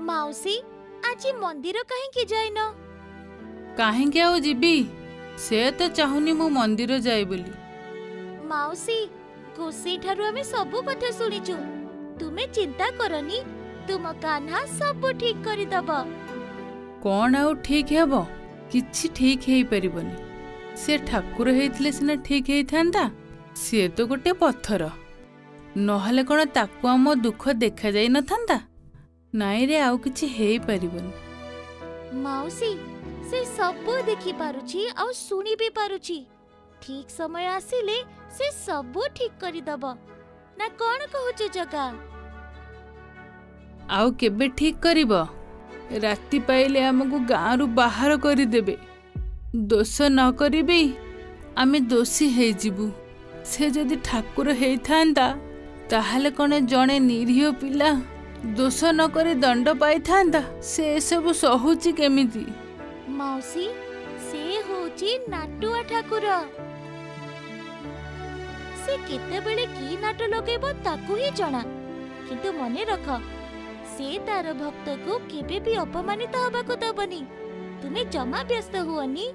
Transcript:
माउसी आज मंदिर कहीं जाइन? काहेंके आउ जीबी से तो चाहुनी मु मंदिर जाए बोली। माउसी गोसाई ठारू आमे सबु कथा सुनिचु, तुमे चिंता करनी, तुम कान्हा सब ठीक करि दब। कौन आउ ठीक हेबो? किछि ठीक हेई परिबनी। से ठाकुर हेइथिले सिना ठीक हेइथांता, से तो गोटे पत्थर। नहले कौन ताकू आम दुख देखा जाई न थांता? नाई रे आउ किछि हेई परिबनी। माउसी से सब देखि पारुछि और सुनी भी पारुछि। ठीक समय आसिले से सब ठीक करि दब ना, कौन कहूछु जगा? आउ केबे ठीक करिबो? राति पाइले आमको गाँव रु बाहर करि देबे। दोष न करिबी आमे दोषी हेई जिबु। से जदि ठाकुर हेइथांता ताहाले कने जणे निरीह पिला दोष न करे दंड पाई थांता? से सब सहुची केमिति? माउसी से होची नाटुआ ठाकुर। से केतेबेले की नाट लगेबो ताकू ही जणा, किंतु मने रख से तार भक्त को केबे भी अपमानित होबाको दबनी। तुमे जमा व्यस्त हुअनी।